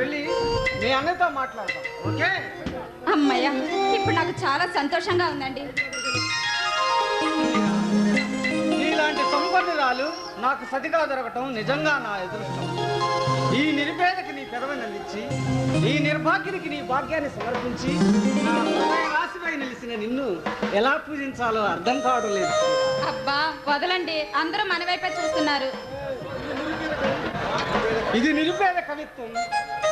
పెళ్లి మీ అన్నతో మాట్లాడతాం. ఓకే అమ్మయ్య, ఇప్పుడు నాకు చాలా సంతోషంగా ఉందండి. నీలాంటి సంపన్నురాలు నాకు సతిగా దొరకటం నిజంగా నా అదృష్టం. ఈ నిరుపేదకి నీ పెదవినందించి, ఈ నిర్భాగ్యునికి నీ భాగ్యాన్ని సమర్పించి, నా రాశిపై నిలిచిన నిన్ను ఎలా పూజించాలో అర్థం కావడం లేదు. అబ్బా వదలండి, అందరూ మన వైపే చూస్తున్నారు. ఇది నిరుపేద కవిత్వం.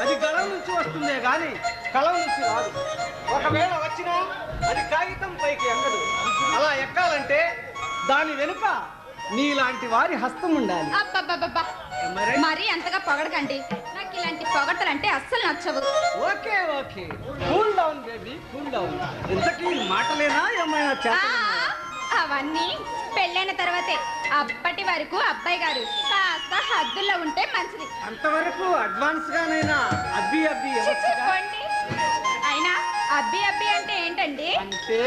అది గళం నుంచి వస్తుందే గాని కళం నుంచి రాదు. ఒకవేళ వచ్చినా అది కాగితం పైకి ఎక్కదు. అలా ఎక్కాలంటే దాని వెనుక నీలాంటి వారి హస్తం ఉండాలి. అబ్బబ్బబ్బబ్బా, మరీ అంతగా పొగడకండి. నాకు ఇలాంటి పొగడతలంటే అస్సలు నచ్చవు. Okay okay, cool down baby, cool down. ఇంతకీ మాటలేనా ఏమైనా అవన్నీ పెళ్ళైన తర్వాతే. అప్పటి వరకు అబ్బాయి గారు కాస్త హద్దుల్లో ఉంటే మంచిది. అంతవరకు అడ్వాన్స్ గానైనా అబ్బి అబ్బి చిచ్చుకోండి. అయినా అబ్బి అబ్బి అంటే ఏంటండి? అంటే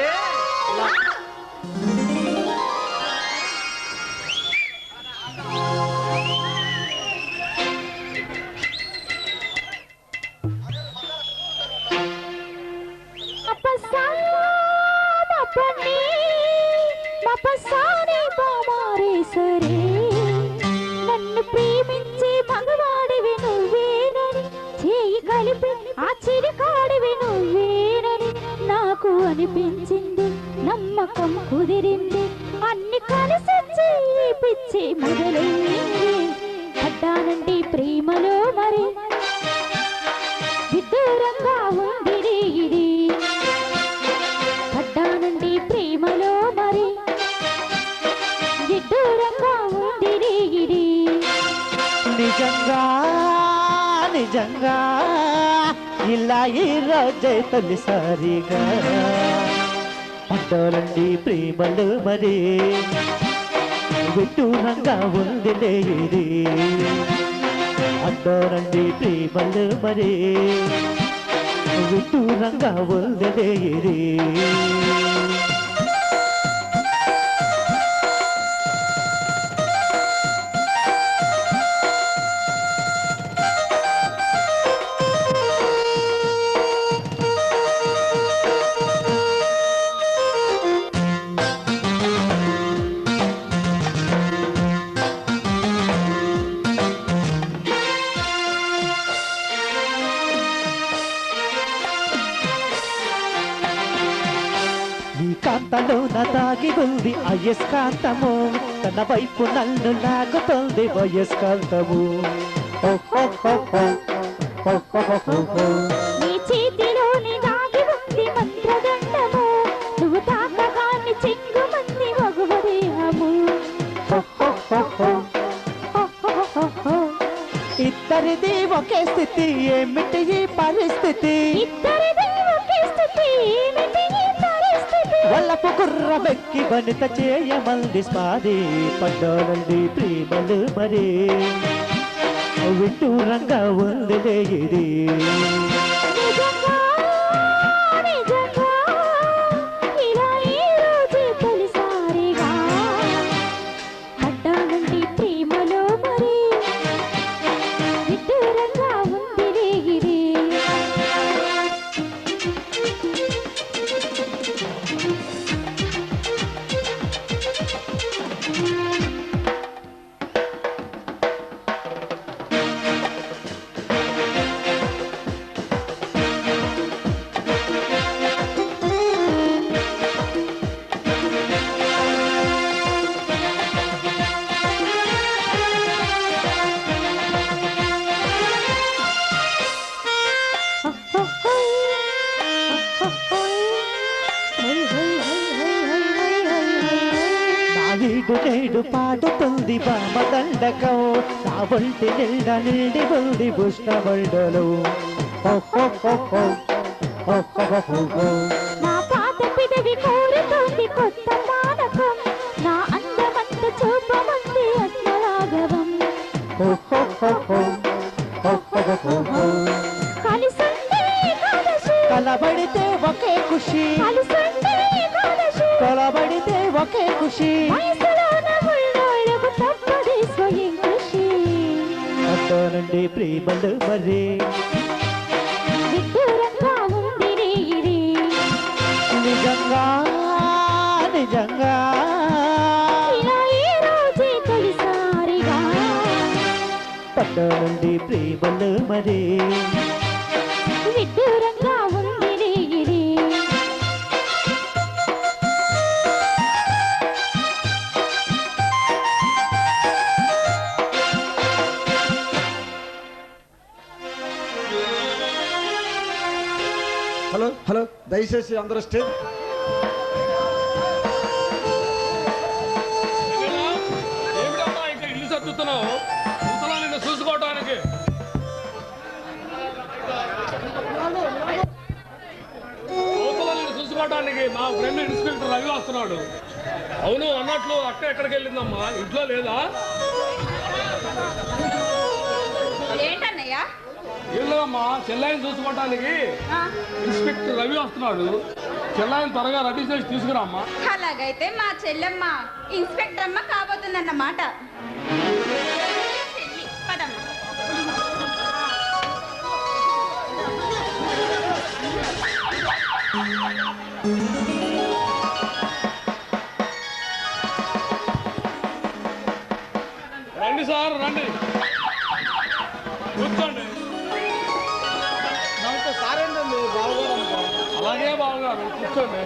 నన్ను ప్రేమించే మగవాడివి నువ్వేనని, చేయి కలిపి ఆ చిరికాడివి నువ్వేనని నాకు అనిపించింది. నమ్మకం కుదిరింది, అన్ని కలిసి పిచ్చి మొదలైంది. పడ్డానండి ప్రేమలో మరి, విదూరంగా ఉంది ఇది. పడ్డానండి ప్రేమలో మరి, విదూరంగా ఉంది ఇది. నిజంగా నిజంగా ఇలా ఈ రోజే తొలిసారిగా పడ్డానండి ప్రేమలో మరి, విదూరంగా ఉంది ఇది. పడ్డానండి ప్రేమలో మరి, విదూరంగా ఉంది ఇది. కాంతలోన దాగి ఉంది అయస్కాంతము, తన వైపు నన్ను లాగుతుంది వయస్కాంతము. నీ చేతిలోని దాగి ఉంది మంత్రదండము, నువ్వు తాకగాని చెంగుమంది మగువదేహము. ఇద్దరిది ఒకే స్థితి, ఏమిటి ఈ పరిస్థితి? ఇద్దరిది ఒకే స్థితి, ఏమిటి ఈ పరిస్థితి? వల్లపు కుర్ర వెక్కి వనిత చేయమంది స్వాది. పడ్డానండి ప్రేమలు మరి, విడ్డూరంగా ఉంది ఇది. నిజంగా నిజంగా ఇలా ఈ రోజు తొలిసారిగా పడ్డానండి ప్రేమలో మరి, విడ్డూరంగా ఉంది ఇది. నాయుడు నేడు పాడుతుంది బామదండకం, నా ఒంటి నిండా నిండి ఉంది ఉష్ణమండలు. నా పాత పిదవి కోరుతోంది కొత్త పానకం, నా అందమంత చూపమంది అస్మరాగవం. కలిసంటే ఏకాదశి, కలబడితే ఒకే ఖుషి, కలిసంటే ఏకాదశి, కలబడితే ఒకే ఖుషి. వయసులోన ఉన్నోళ్ళకు తప్పది స్వయం కృషి. పడ్డానండి ప్రేమలు మరి, సహజంగా ఇలా ఈ రోజే తొలిసారిగా పడ్డా నుండి ప్రేమలో మరే విడ్డూరంగా ఉంది ఇది హలో హలో దయచేసి అందరూ స్టేజ్ ఏమిటమ్మా ఇంకా ఇల్లు సర్దుతున్నావు ముసలా నిన్ను చూసుకోవటానికి ముసలా నిన్ను చూసుకోవటానికి మా ఫ్రెండ్ ఇన్స్పెక్టర్ రవి వస్తున్నాడు. అవును అన్నట్లు అక్క ఎక్కడికి వెళ్ళిందమ్మా? ఇంట్లో లేదా? ఏంటన్నయ్యా? ఇల్లమ్మా చెల్లాయిని చూసుకోవటానికి ఇన్స్పెక్టర్ రవి వస్తున్నాడు. చెల్లాయిని త్వరగా రెడీ చేసి తీసుకురామ్మా. అలాగైతే మా చెల్లెమ్మ ఇన్స్పెక్టర్ అమ్మ కాబోతుందన్నమాట. పదమ్మా. రండి సార్ రండి, కూర్చోండి. నమస్తే సార్. ఏంటండి బావగారు అనుకో. అలాగే బావగారు కూర్చోండి.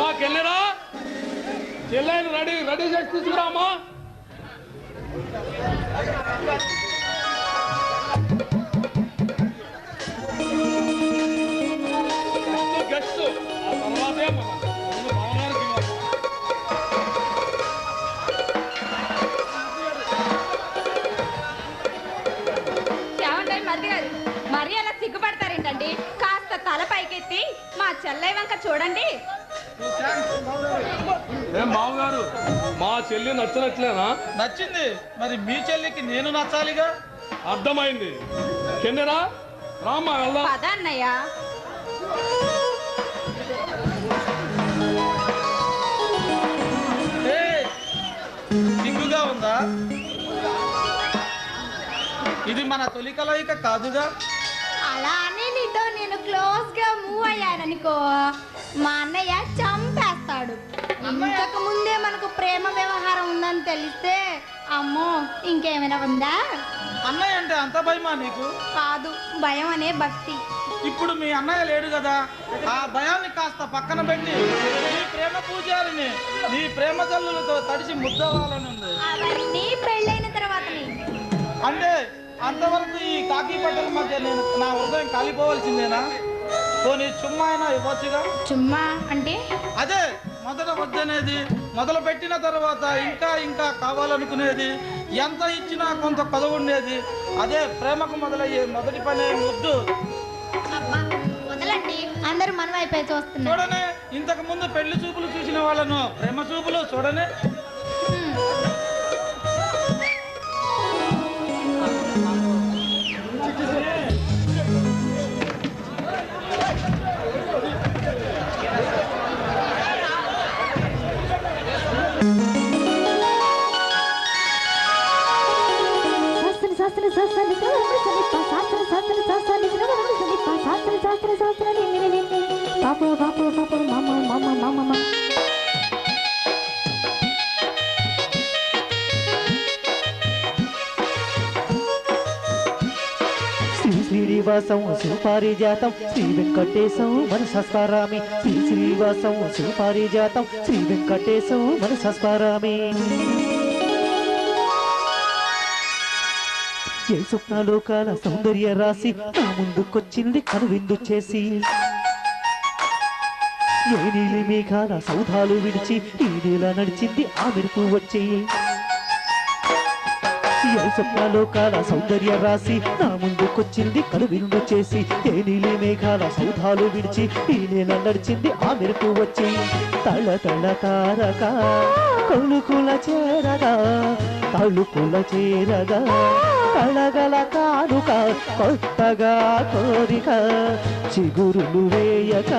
మాకెళ్ళరా చెల్లైని రెడీ చేసి తీసుకురామా. గెస్ట్ ఆ తర్వాతే ముందు బావగారికి ఇవ్వాలి. ఏమంటారు మరిది గారు? మరి అలా సిగ్గుపడతారేంటండి? కాస్త తల పైకెత్తి మా చెల్లె వంక చూడండి. ఏం బావగారు మా చెల్లి నచ్చినట్లేనా? నచ్చింది. మరి మీ చెల్లికి నేను నచ్చాలిగా. అర్థమైంది. కిందరా రామ్మా వెళ్దాం. పద అన్నయ్య. సిగ్గుగా ఉందా? ఇది మన తొలి కలయిక కాదుగా. అలా అని నీతో నేను క్లోజ్ గా మూవ్ అయ్యాననుకో మా అన్నయ్య చంపేస్తాడు. ఇంతకు ముందే మనకు ప్రేమ వ్యవహారం ఉందని తెలిస్తే అమ్మో ఇంకేమైనా ఉందా? అన్నయ్య అంటే అంత భయమా నీకు? కాదు, భయం అనే భక్తి. ఇప్పుడు మీ అన్నయ్య లేడు కదా, ఆ భయాన్ని కాస్త పక్కన పెట్టి నీ ప్రేమ పూజారిని నీ ప్రేమ జల్లులతో తడిసి ముద్దవ్వాలని ఉంది. అవన్నీ పెళ్ళైన తర్వాతనే. అంటే అంతవరకు ఈ కాకి బట్టల మధ్య నేను నా హృదయం కాలిపోవలసిందేనా? పోనీ చుమ్మా అయినా ఇవ్వచ్చుగా. చుమ్మా అంటే అదే మొదట వద్దనేది, మొదలు పెట్టిన తర్వాత ఇంకా ఇంకా కావాలనుకునేది, ఎంత ఇచ్చినా కొంత కొదవుండేది. అదే ప్రేమకు మొదలయ్యే మొదటి పనే ముద్దు. అబ్బా వదలండి, అందరూ మన వైపే చూస్తున్నారు. చూడనే ఇంతకు ముందు పెళ్లి చూపులు చూసిన వాళ్ళను ప్రేమ చూపులు చూడనే. శ్రీనివాసం శివపారిజాతం శ్రీ వెంకటేశం మనసస్మరామి. శ్రీ శ్రీనివాసం శివపారిజాతం శ్రీ వెంకటేశం మనసస్మరామి. ఏ స్వప్నలోకాల సౌందర్య రాశి నా ముందుకొచ్చింది కనువిందు చేసి. ఏ నీలి మేఘాల సౌధాలు విడిచి ఈ నీల నడిచింది ఆ మెరుపు వచ్చి. ఏ స్వప్నలోకాల సౌందర్య రాశి నా ముందుకొచ్చింది కనువిందు చేసి. ఏ నీలి మేఘాల సౌధాలు విడిచి ఈ నీల నడిచింది ఆ మెరుపు వచ్చి. తళ తళ తారక కొలుకుల చేరగా తళుకుల చేరగా కళగల కానుక కొత్తగా కోరిక చిగురులు వేయక.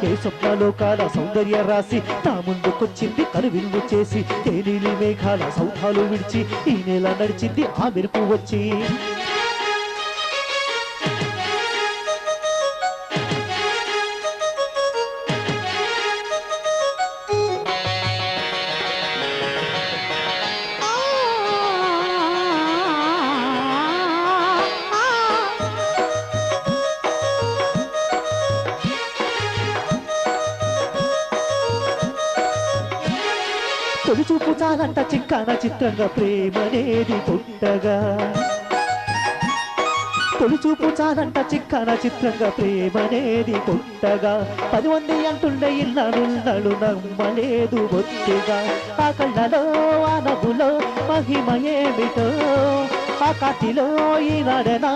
ఏ స్వప్నలోకాల సౌందర్య రాశి నా ముందుకొచ్చింది కనువిందు చేసి. ఏ నీలి మేఘాల సౌధాలు విడిచి ఈ నెల నడిచింది ఆ మెరుపు వచ్చి. తొలి చూపు చాలంట చిక్కన చిత్రంగా ప్రేమనేది పుట్టగా తొలి చూపు చాలంట చిక్కన చిత్రంగా ప్రేమనేది పుట్టగా 10 మంది అంటుండే ఇన్నాళ్ళు నమ్మలేదు బొత్తిగా ఆ కళ్ళలో ఆ నవ్వులో మహిమ ఏమిటో ఆ కాటిలో ఈనాడన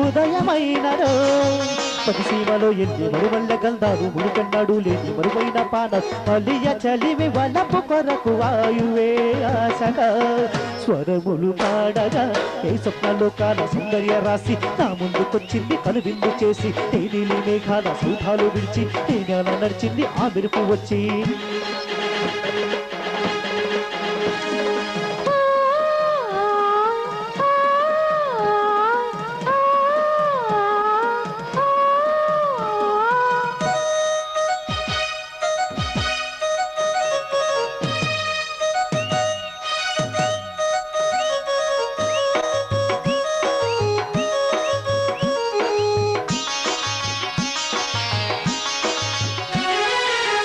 ఉదయమైనదో పతిసీమలో ఎన్ని మరువల్ల గంధాలు ముడికన్నాడు లేని మరువైన పాన మలియ చలివి వలపు కొరకు వాయువే ఆశగా స్వరములు పాడగా ఏ స్వప్నాల్లో కాల సౌందర్య రాసి నా ముందుకొచ్చింది కనువిందు చేసి ఏ నీలి మేఘాల సౌధాలు విడిచి ఏ నేల నడిచింది ఆ మెరుపు వచ్చి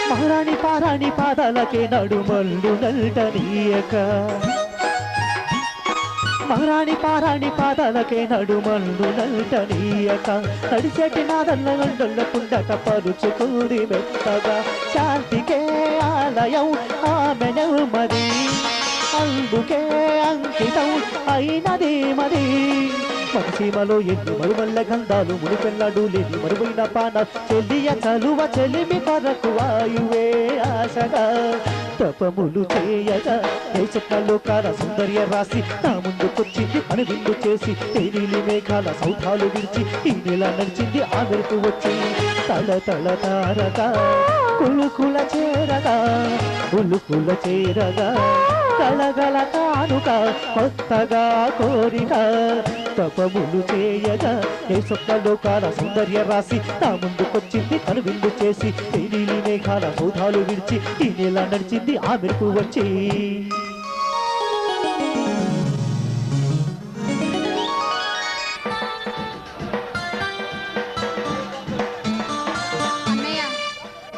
మహారాణి పారాణి పాదాలకే నడుమల్లు నల్టనీయక మహారాణి పారాణి పాదాలకే నడుమల్లు నల్టనీయక నడిచేటి నాదల్ల గండల్ల కుండట పరుచుకుంది మెత్తగా శాంతికే ఆలయం ఆమె నెమ్మది అందుకే అంకితం అయినది మది పశ్చిమలో ఎన్ని మరుమల్ల గంధాలు మునిపెళ్ళాడు లేని మరువైన పాన చెల్లియ చలువ చెలిమి కొరకు వాయువే ఆశగా తపములు చేయగా ఏ స్వప్నాల్లో కాల సౌందర్య రాసి నా ముందుకొచ్చింది అనువిందు చేసి ఏ నీలి మేఘాల సౌధాలు విడిచి ఈ నెల నడిచింది ఆ మెరుపు వచ్చి తల తల తారగా కులుకుల చేరగా ఉలుకుల చేరగా కలగల కానుక కొత్తగా కోరిక తపములు చేయగా ఏ స్వప్నంలో కాల సౌందర్య రాసి నా ముందుకొచ్చింది కనువిందు చేసి ఏ నీలి మేఘాల సౌధాలు విడిచి ఈ నెల నడిచింది ఆ మెరుపు వచ్చి